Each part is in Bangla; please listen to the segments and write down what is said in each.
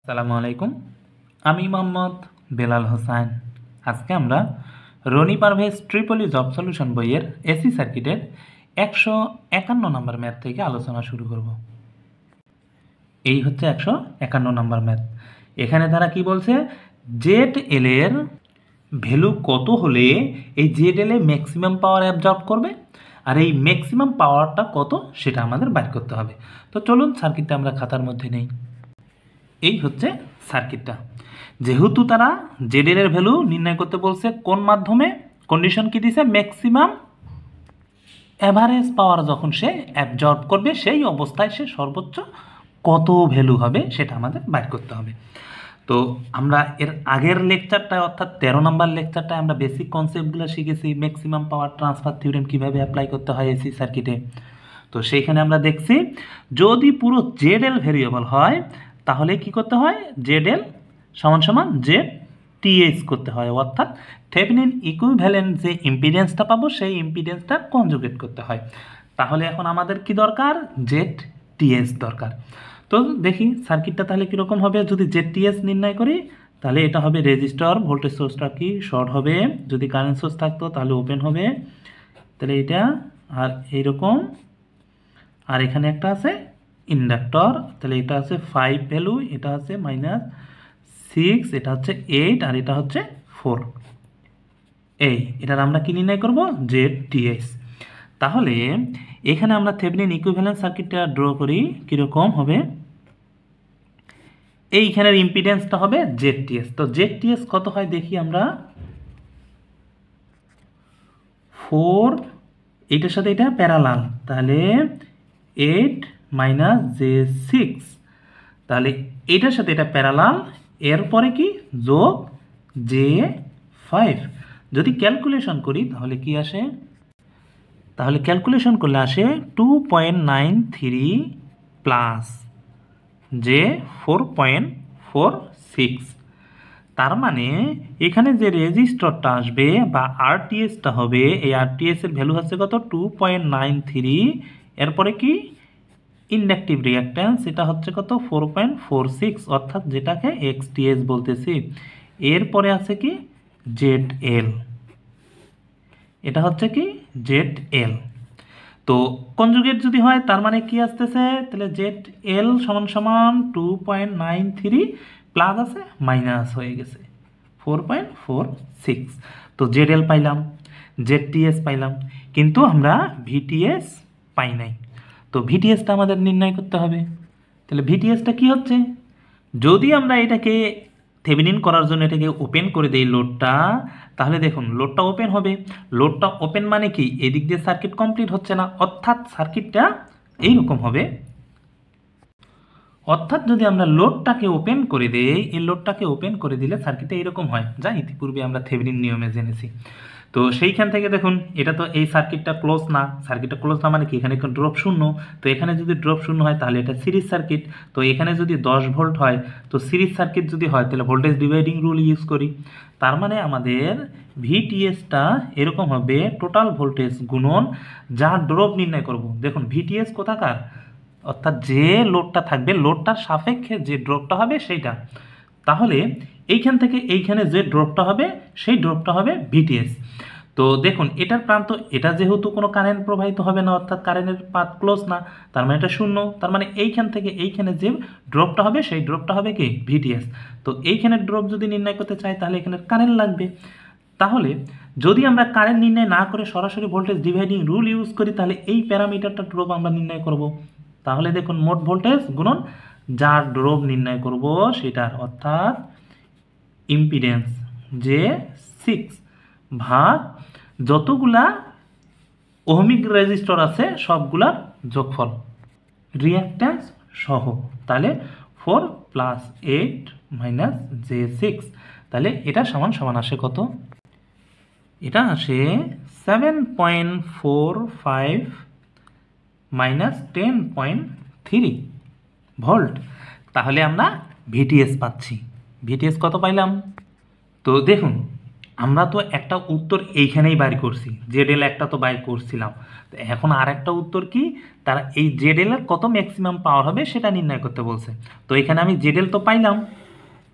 আসসালামু আলাইকুম। আমি মোহাম্মদ বেলাল হোসাইন। আজকে আমরা রনি পারভেজ ট্রিপলি জব সলিউশন বইয়ের এসি সার্কিটের 151 নম্বর ম্যাথ থেকে আলোচনা শুরু করব। এই হচ্ছে 151 নম্বর ম্যাথ। এখানে তারা কি বলছে, জেড এল এর ভ্যালু কত হলে এই জেড এল এ ম্যাক্সিমাম পাওয়ার অ্যাবজর্ব করবে, আর এই ম্যাক্সিমাম পাওয়ারটা কত সেটা আমাদের বাইর করতে হবে। তো চলুন সার্কিটটা আমরা খাতার মধ্যে নেই। এই হচ্ছে সার্কিটটা। যেহেতু তারা জেডেল এর ভ্যালু নির্ণয় করতে বলছে কোন মাধ্যমে, কন্ডিশন কি দিছে, ম্যাক্সিমাম অ্যাভারেজ পাওয়ার যখন সে অ্যাবজর্ব করবে সেই অবস্থায় সে সর্বোচ্চ কত ভ্যালু হবে সেটা আমাদের বাইর করতে হবে। তো আমরা এর আগের লেকচারটায় অর্থাৎ 13 নম্বর লেকচারটায় আমরা বেসিক কনসেপ্টগুলো শিখেছি, ম্যাক্সিমাম পাওয়ার ট্রান্সফার থিওরেম কীভাবে অ্যাপ্লাই করতে হয় এসি সার্কিটে। তো সেইখানে আমরা দেখছি যদি পুরো জেডএল ভেরিয়েবল হয় তাহলে কি করতে হয়, জেডএল সমান সমান জেড টিএস করতে হয়, অর্থাৎ থেভেনিন ইকুইভ্যালেন্ট যে ইম্পিডেন্সটা পাবো সেই ইম্পিডেন্সটা কনজুগেট করতে হয়। তাহলে এখন আমাদের কি দরকার, জেড টিএস দরকার। তো দেখি সার্কিটটা তাহলে কীরকম হবে। যদি জেড টিএস নির্ণয় করি তাহলে এটা হবে রেজিস্টর, ভোল্টেজ সোর্সটা কি শর্ট হবে, যদি কারেন্ট সোর্স থাকতো তাহলে ওপেন হবে, তাহলে এটা আর এইরকম, আর এখানে একটা আছে ইন্ডাক্টর, তাহলে এটা আছে 5 ভ্যালু, এটা আছে -6, এটা হচ্ছে 8, আর এটা হচ্ছে 4। এটার আমরা কি নির্ণয় করব, জেড টিএস। তাহলে এখানে আমরা থেভেনিন ইকুইভ্যালেন্ট সার্কিটটা ড্র করি, কীরকম হবে, এইখানের ইম্পিডেন্সটা হবে জেড টিএস। তো জেড টিএস কত হয় দেখি আমরা, 4, এইটার সাথে এটা প্যারালাল, তাহলে 8 - j6, তাহলে এইটার সাথে এটা প্যারালাল, এরপরে কি যোগ j5। যদি ক্যালকুলেশন করি তাহলে কি আসে, তাহলে ক্যালকুলেশন করলে আসে 2.93 প্লাস জে 4.46। তার মানে এখানে যে রেজিস্টরটা আসবে বা আরটিএসটা হবে, এই আরটিএস এর ভ্যালু হচ্ছে কত, 2.93, এরপরে কি ইন্ডাকটিভ রিঅ্যাকট্যান্স, এটা হচ্ছে কত 4.46, অর্থাৎ যেটাকে এক্সটিএস বলতেছি। এরপরে আছে কি জেড এল, এটা হচ্ছে কি জেড এল। তো কনজুগেট যদি হয় তার মানে কি আসতেছে, তাহলে জেড এল সমান সমান 2.93 প্লাস আছে মাইনাস হয়ে গেছে 4.46। তো জেড এল পাইলাম, জেড টিএস পাইলাম, কিন্তু আমরা ভিটিএস পাই নাই। তো ভিটিএসটা আমাদের নির্ণয় করতে হবে। তাহলে ভিটিএসটা কি হচ্ছে, যদি আমরা এটাকে থেভেনিন করার জন্য এটাকে ওপেন করে দেই লোডটা, তাহলে দেখুন লোডটা ওপেন হবে। লোডটা ওপেন মানে কি, এদিক দিয়ে সার্কিট কমপ্লিট হচ্ছে না, অর্থাৎ সার্কিটটা এইরকম হবে। অর্থাৎ যদি আমরা লোডটাকে ওপেন করে দেই, এই লোডটাকে ওপেন করে দিলে সার্কিটটা এরকম হয়, যা ইতিপূর্বে আমরা থেভেনিন নিয়মে জেনেছি। তো সেইখান থেকে দেখুন এটা তো এই সার্কিটটা ক্লোজ না, সার্কিটটা ক্লোজ না মানে কি, এখানে ড্রপ শূন্য। তো এখানে যদি ড্রপ শূন্য হয় তাহলে এটা সিরিজ সার্কিট। তো এখানে যদি 10 ভোল্ট হয়, তো সিরিজ সার্কিট যদি হয় তাহলে ভোল্টেজ ডিভাইডিং রুল ইউজ করি। তার মানে আমাদের ভিটিএসটা এরকম হবে, টোটাল ভোল্টেজ গুণন যা ড্রপ নির্ণয় করব। দেখুন ভিটিএস কোথাকার, অর্থাৎ যে লোডটা থাকবে লোডটার সাপেক্ষে যে ড্রপটা হবে সেইটা। তাহলে এইখান থেকে এইখানে যে ড্রপটা হবে সেই ড্রপটা হবে ভিটিএস। তো দেখুন এটার প্রান্ত, এটা যেহেতু কোনো কারেন্ট প্রবাহিত হবে না, অর্থাৎ কারেন্টের পাথ ক্লোজ না, তার মানে এটা শূন্য। তার মানে এইখান থেকে এইখানে যে ড্রপটা হবে সেই ড্রপটা হবে কি ভিটিএস। তো এইখানের ড্রপ যদি নির্ণয় করতে চাই তাহলে এখানে কারেন্ট লাগবে। তাহলে যদি আমরা কারেন্ট নির্ণয় না করে সরাসরি ভোল্টেজ ডিভাইডিং রুল ইউজ করি তাহলে এই প্যারামিটারটা ড্রপ আমরা নির্ণয় করব। তাহলে দেখুন মোট ভোল্টেজ গুণন যার ড্রপ নির্ণয় করব সেটার, অর্থাৎ ইম্পিডেন্স J6 ভাগ যতগুলা ওহমিক রেজিস্টর আছে সবগুলার যোগফল রিঅ্যাকট্যান্স সহ। তাহলে 4 + 8 - j6, তাহলে এটা সমান সমান আসে কত, এটা আসে 7.45 - 10.3 ভোল্ট। তাহলে আমরা ভিটিএস পাচ্ছি। ভিটিএস কত পাইলাম, তো দেখুন আমরা তো একটা উত্তর এইখানেই বাইর করছি, জেডএল একটা তো বাইর করছিলাম, তো এখন আর একটা উত্তর কি, তারা এই জেডএল এর কত ম্যাক্সিমাম পাওয়ার হবে সেটা নির্ণয় করতে বলছে। তো এখানে আমি জেডএল তো পাইলাম,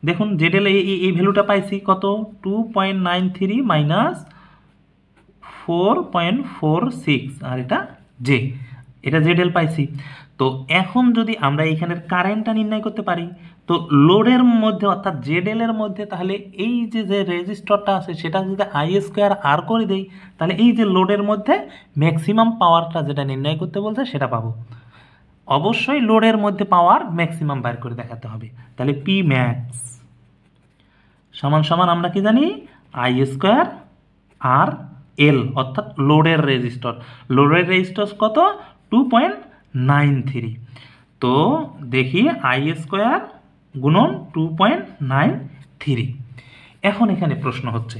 দেখুন জেডেল এই ভ্যালুটা পাইছি কত 2.93 মাইনাস 4.46 আর এটা জে, এটা জেডেল পাইছি। তো এখন যদি আমরা এখানের কারেন্টটা নির্ণয় করতে পারি, তো লোডের মধ্যে অর্থাৎ জেডেল এর মধ্যে তাহলে এই যে যে রেজিস্টরটা আছে সেটা যদি আই স্কোয়ার আর করে দেই, তাহলে এই যে লোডের মধ্যে ম্যাক্সিমাম পাওয়ারটা যেটা নির্ণয় করতে বলছে সেটা পাবো। অবশ্যই লোডের মধ্যে পাওয়ার ম্যাক্সিমাম বের করে দেখাতে হবে। তাহলে পি ম্যাক্স সমান সমান আমরা কি জানি আই স্কোয়ার আর এল অর্থাৎ লোডের রেজিস্টর কত 2.93। তো দেখি আই স্কোয়ার গুণন 2.93। এখন এখানে প্রশ্ন হচ্ছে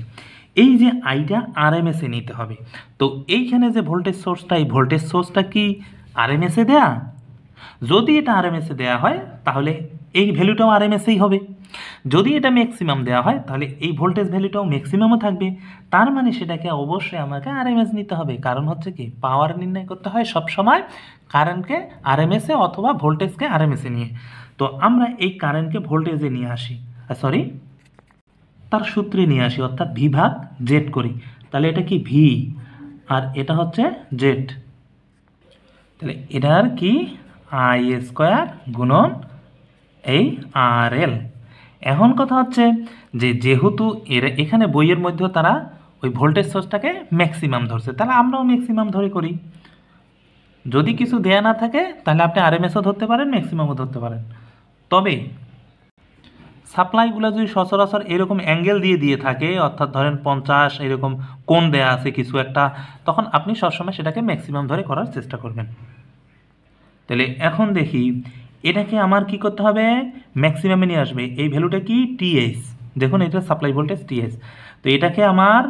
এই যে আইটা আরএমএসে নিতে হবে, তো এইখানে যে ভোল্টেজ সোর্সটা এই ভোল্টেজ সোর্সটা কি আরএমএসে দেয়া? যদি এটা আরএমএসে দেয়া হয় তাহলে এই ভ্যালুটাও আরএমএসেই হবে। যদি এটা ম্যাক্সিমাম দেওয়া হয় তাহলে এই ভোল্টেজ ভ্যালুটাও ম্যাক্সিমামও থাকবে। তার মানে সেটাকে অবশ্যই আমাকে আরএমএস নিতে হবে, কারণ হচ্ছে কি পাওয়ার নির্ণয় করতে হয় সবসময় কারেন্টকে আরএমএসে অথবা ভোল্টেজকে আরএমএসে নিয়ে। তো আমরা এই কারেন্টকে ভোল্টেজে নিয়ে আসি, সরি তার সূত্রে নিয়ে আসি, অর্থাৎ ভি ভাগ জেড করি। তাহলে এটা কি ভি আর এটা হচ্ছে জেড, তাহলে এটার কি আই স্কোয়ার গুণন এই আর এল। এখন কথা হচ্ছে যে যেহেতু এখানে বইয়ের মধ্যে তারা ওই ভোল্টেজ সোর্সটাকে ম্যাক্সিমাম ধরছে, তাহলে আমরাও ম্যাক্সিমাম ধরে করি। যদি কিছু দেয়া না থাকে তাহলে আপনি আরএমএসও ধরতে পারেন, ম্যাক্সিমামও ধরতে পারেন। তবে সাপ্লাইগুলো যদি সচরাচর এরকম অ্যাঙ্গেল দিয়ে থাকে, অর্থাৎ ধরেন 50 এরকম কোণ দেয়া আছে কিছু একটা, তখন আপনি সবসময় সেটাকে ম্যাক্সিমাম ধরে করার চেষ্টা করবেন। তাহলে এখন দেখি এটাকে আমার কি করতে হবে ম্যাক্সিমামে নিয়ে আসবে। এই ভ্যালুটা কি টিএস, দেখুন এটা সাপ্লাই ভোল্টেজ টিএস। তো এটাকে আমার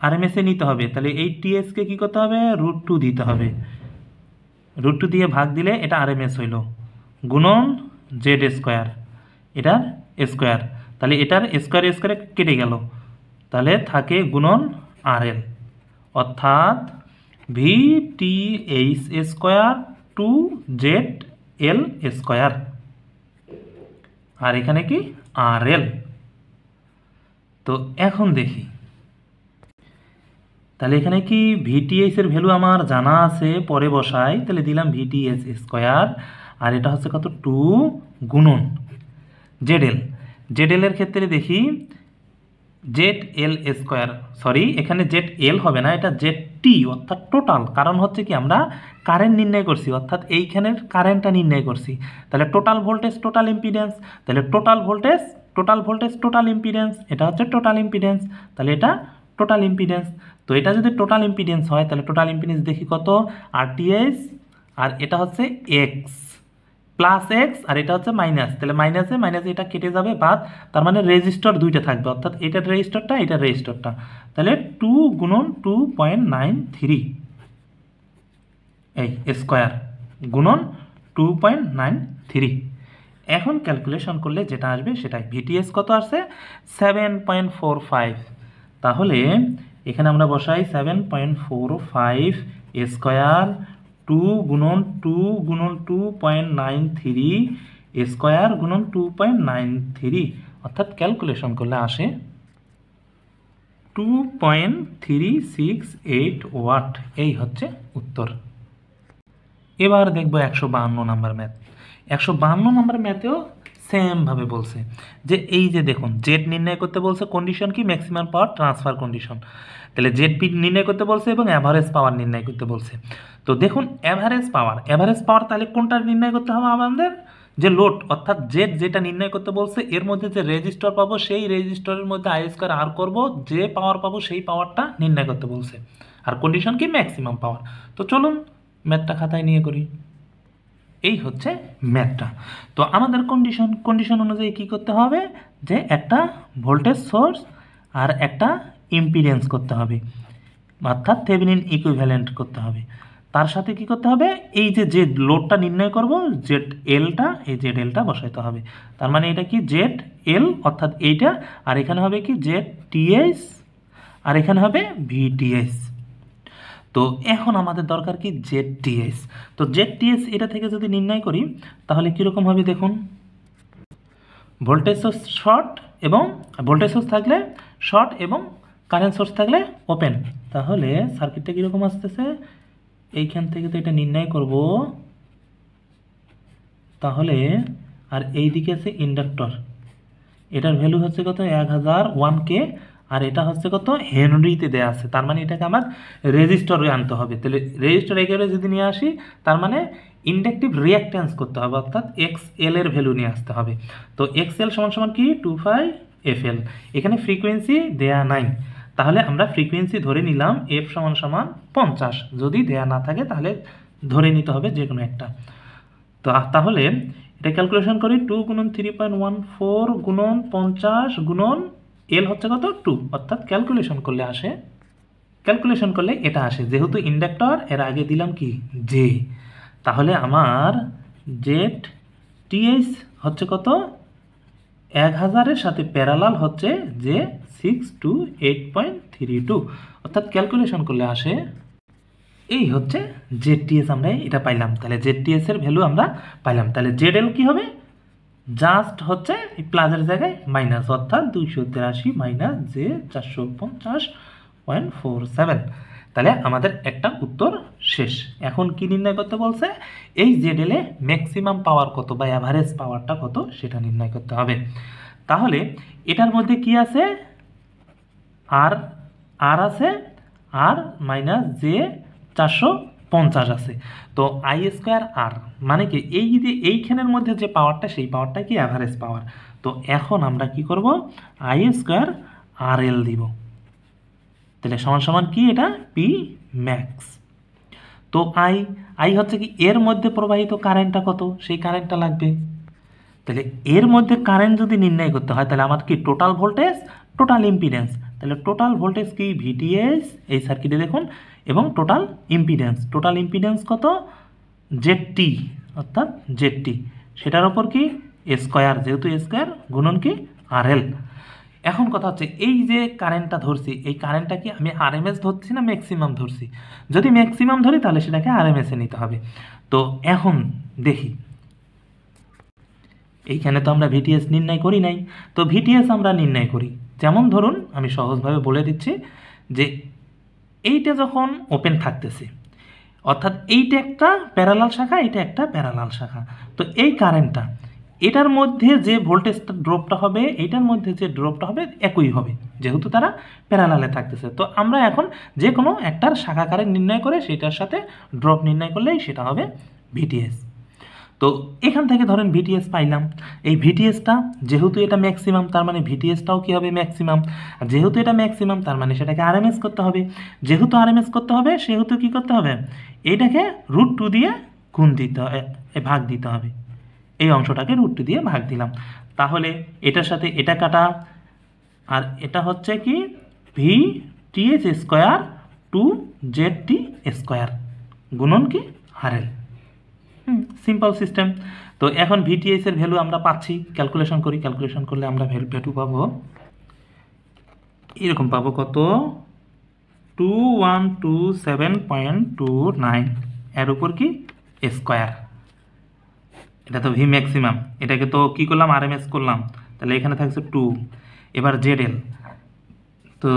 আরএমএসে নিতে হবে, তাহলে এই টিএসকে কি করতে হবে √2 দিতে হবে। √2 দিয়ে ভাগ দিলে এটা আরএমএস হইল গুণন জেড স্কোয়ার, এটার স্কোয়ার, তাহলে এটার স্কোয়ারে কেটে গেল, তাহলে থাকে গুণন আরএল, অর্থাৎ V T H square to Z L square, আর এখানে কি আর এল। তো এখন দেখি তাহলে এখানে কি ভিটিএস এর ভ্যালু আমার জানা আছে, পরে বসাই, তাহলে দিলাম ভিটিএস স্কোয়ার আর এটা হচ্ছে কত 2 গুণন জেড এল এর ক্ষেত্রে দেখি জেড এল স্কোয়ার, সরি এখানে জেড এল হবে না, এটা জেড টি অর্থাৎ টোটাল, কারণ হচ্ছে কি আমরা কারেন্ট নির্ণয় করছি অর্থাৎ এইখানের কারেন্টটা নির্ণয় করছি। তাহলে টোটাল ভোল্টেজ টোটাল ইম্পিডেন্স, তাহলে টোটাল ভোল্টেজ টোটাল ইম্পিডেন্স, এটা হচ্ছে টোটাল ইম্পিডেন্স, তাহলে এটা টোটাল ইম্পিডেন্স। তো এটা যদি টোটাল ইম্পিডেন্স হয় তাহলে টোটাল ইম্পিডেন্স দেখি কত আরটিএস, আর এটা হচ্ছে এক্স প্লাস এক্স আর এটা হচ্ছে মাইনাস, তাহলে মাইনাসে এটা কেটে যাবে বাদ, তার মানে রেজিস্টর দুইটা থাকবে, অর্থাৎ এটার রেজিস্টরটা, তাহলে 2 গুণন 2.93 এই স্কোয়ার গুণন 2.93। এখন ক্যালকুলেশন করলে যেটা আসবে সেটাই, ভিটিএস কত আসছে 7.45, তাহলে এখানে আমরা বসাই 7.45 স্কোয়ার 2 গুণন 2.93 স্কোয়ার গুণন 2.93, অর্থাৎ ক্যালকুলেশন করলে আসে 2.368 ওয়াট। এই হচ্ছে উত্তর। এবার দেখবো 152 নাম্বার ম্যাথ। 152 নাম্বার ম্যাথেও সেমভাবে বলছে যে এই যে দেখুন জেড নির্ণয় করতে বলছে, কন্ডিশন কি ম্যাক্সিমাম পাওয়ার ট্রান্সফার কন্ডিশন, তাহলে জেড পি নির্ণয় করতে বলছে এবং অ্যাভারেজ পাওয়ার নির্ণয় করতে বলছে। তো দেখুন অ্যাভারেজ পাওয়ার তাহলে কোনটা নির্ণয় করতে হবে আমাদের, যে লোড অর্থাৎ জেড যেটা নির্ণয় করতে বলছে এর মধ্যে যে রেজিস্টর পাবো সেই রেজিস্টরের মধ্যে আই স্কোয়ার আর করবো, যে পাওয়ার পাবো সেই পাওয়ারটা নির্ণয় করতে বলছে, আর কন্ডিশন কি ম্যাক্সিমাম পাওয়ার। তো চলুন ম্যাথটা খাতায় নিয়ে করি। এই হচ্ছে ম্যাথটা। তো আমাদের কন্ডিশন অনুযায়ী কি করতে হবে, যে একটা ভোল্টেজ সোর্স আর একটা ইম্পিডেন্স করতে হবে, অর্থাৎ থেভেনিন ইকুইভ্যালেন্ট করতে হবে। তার সাথে কি করতে হবে, এই যে লোডটা নির্ণয় করব জেড এলটা, এই জেড এলটা বসাইতে হবে। তার মানে এটা কি জেড এল অর্থাৎ এইটা, আর এখানে হবে কি জেড টিএস আর এখানে হবে ভিটিএস। তো এখন আমাদের দরকার কি জেড টিএস। তো জেড টিএস এটা থেকে যদি নির্ণয় করি তাহলে কীরকম হবে দেখুন, ভোল্টেজ সোর্স শর্ট এবং ভোল্টেজ সোর্স থাকলে শর্ট এবং কারেন্ট সোর্স থাকলে ওপেন। তাহলে সার্কিটটা কীরকম আসতেছে, এইখান থেকে তো এটা নির্ণয় করব। তাহলে আর এই দিকে আছে ইন্ডাক্টর, এটার ভ্যালু হচ্ছে কত 1001K, আর এটা হচ্ছে কত হেনরিতে দেওয়া আছে। তার মানে এটাকে আমার রেজিস্টরে আনতে হবে। তাহলে রেজিস্টর একেবারে যদি নিয়ে আসি, তার মানে ইন্ডাকটিভ রিঅ্যাক্ট্যান্স করতে হবে, অর্থাৎ XL এর ভ্যালু নিয়ে আসতে হবে। তো XL সমান সমান কি 25FL। এখানে ফ্রিকোয়েন্সি দেয়া নাই, তাহলে আমরা ফ্রিকোয়েন্সি ধরে নিলাম F সমান সমান 50। যদি দেয়া না থাকে তাহলে ধরে নিতে হবে যে কোনো একটা। তো তাহলে এটা ক্যালকুলেশন করি, 2 গুণন 3.14 গুণন 50 গুণন এল হচ্ছে কত 2, অর্থাৎ ক্যালকুলেশন করলে এটা আসে। যেহেতু ইন্ডাক্টর এর আগে দিলাম কি জে, তাহলে আমার জেড টিএস হচ্ছে কত 1000-এর সাথে প্যারালাল হচ্ছে যে 628.32, অর্থাৎ ক্যালকুলেশন করলে আসে। এই হচ্ছে জেডটিএস, আমরা এটা পাইলাম। তাহলে জেডটিএস এর ভ্যালু আমরা পাইলাম। তাহলে জেডএল কি হবে, জাস্ট হচ্ছে এই প্লাসের জায়গায় মাইনাস, অর্থাৎ 283 মাইনাস যে 450.47। তাহলে আমাদের একটা উত্তর শেষ। এখন কি নির্ণয় করতে বলছে, এই জেডএল এ ম্যাক্সিমাম পাওয়ার কত বা অ্যাভারেজ পাওয়ারটা কত সেটা নির্ণয় করতে হবে। তাহলে এটার মধ্যে কি আছে, আর আছে, আর মাইনাস যে 450 আছে। তো I²R মানে কি এই যে এইখানের মধ্যে যে পাওয়ারটা, সেই পাওয়ারটা কি অ্যাভারেজ পাওয়ার। তো এখন আমরা কি করব, I²RL দিব। তাহলে সমান সমান কি, এটা পি ম্যাক্স। তো আই হচ্ছে কি এর মধ্যে প্রবাহিত কারেন্টটা কত, সেই কারেন্টটা লাগবে। তাহলে এর মধ্যে কারেন্ট যদি নির্ণয় করতে হয়, তাহলে আমার কি টোটাল ভোল্টেজ, টোটাল ইম্পিডেন্স। তাহলে টোটাল ভোল্টেজ কি ভিটিএস এই সার্কিটে দেখুন, এবং টোটাল ইম্পিডেন্স কত জেডটি, অর্থাৎ জেডটি, সেটার ওপর কি স্কোয়ার, যেহেতু স্কোয়ার গুণন কি আরএল। এখন কথা হচ্ছে এই যে কারেন্টটা ধরছি, এই কারেন্টটা কি আমি আরএমএস ধরছি না ম্যাক্সিমাম ধরছি। যদি ম্যাক্সিমাম ধরি তাহলে সেটাকে আরএমএসে নিতে হবে। তো এখন দেখি, এইখানে তো আমরা ভিটিএস নির্ণয় করি নাই, তো ভিটিএস আমরা নির্ণয় করি। যেমন ধরুন আমি সহজভাবে বলে দিচ্ছি যে এইটা যখন ওপেন থাকতেছে, অর্থাৎ এইটা একটা প্যারালাল শাখা, এটা একটা প্যারালাল শাখা। তো এই কারেন্টটা এটার মধ্যে যে ভোল্টেজটা ড্রপটা হবে, এইটার মধ্যে যে ড্রপটা হবে একই হবে, যেহেতু তারা প্যারালালে থাকতেছে। তো আমরা এখন যে কোনো একটার শাখা কারেন্ট নির্ণয় করে সেটার সাথে ড্রপ নির্ণয় করলেই সেটা হবে ভিটিএস। তো এখান থেকে ধরেন ভিটিএস পাইলাম। এই ভিটিএসটা যেহেতু এটা ম্যাক্সিমাম, তার মানে ভিটিএসটাও কী হবে ম্যাক্সিমাম। আর যেহেতু এটা ম্যাক্সিমাম, তার মানে সেটাকে আরএমএস করতে হবে। যেহেতু আরএমএস করতে হবে, সেহেতু কী করতে হবে, এইটাকে √2 দিয়ে গুণ দিতে হবে, ভাগ দিতে হবে। এই অংশটাকে √2 দিয়ে ভাগ দিলাম। তাহলে এটার সাথে এটা কাটা, আর এটা হচ্ছে কি ভিটিএস স্কোয়ার 2ZT স্কোয়ার গুণন কি আরএল। Simple system. তো এখন ভিটিএস এর ভ্যালু আমরা পাচ্ছি, ক্যালকুলেশন করলে আমরা ভ্যালু পাবো এরকম, পাবো কত 2127.29, এর উপর কি স্কোয়ার, এটা তো ভি ম্যাক্সিমাম, এটাকে তো কি করলাম আরএমএস করলাম, তাহলে এখানে থাকছে 2। এবার জেডএল, তো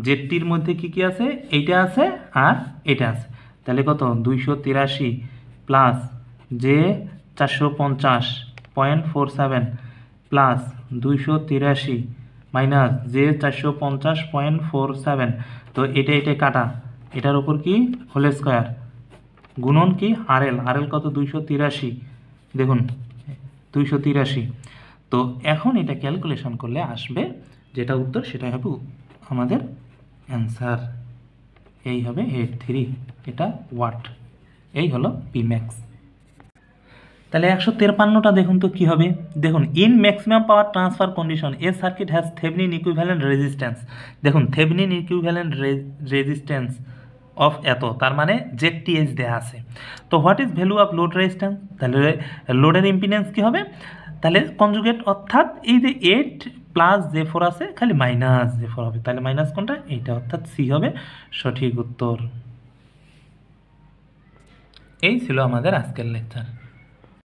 জেডটির মধ্যে কি কি আছে, এইটা আছে আর এটা আছে, তাহলে কত 283 প্লাস যে 450.47 প্লাস 283 মাইনাস যে 450.47। তো এটা কাটা, এটার উপর কি হোল স্কোয়ার গুণন কি আরএল কত 283, দেখুন 283। তো এখন এটা ক্যালকুলেশন করলে আসবে যেটা উত্তর, সেটাই হবে আমাদের অ্যান্সার। এই হবে 83, এটা ওয়াট, এই হলো পি ম্যাক্স। তাহলে 153টা দেখুন তো কি হবে, দেখুন in maximum power transfer condition A circuit has Thevenin equivalent resistance. দেখুন থেভনিন ইকুইভ্যালেন্ট রেজিস্ট্যান্স অফ এত, তার মানে জেডটিএস দেওয়া আছে। তো what is value of load resistance, তাহলে লোডের ইম্পিডেন্স কী হবে, তাহলে কনজুগেট, অর্থাৎ এই যে 8 প্লাস J4 আছে, খালি মাইনাস J4 হবে, তাহলে মাইনাস কোনটা, এইটা, অর্থাৎ সি হবে সঠিক উত্তর। এই ছিল আমাদের আজকের লেকচার।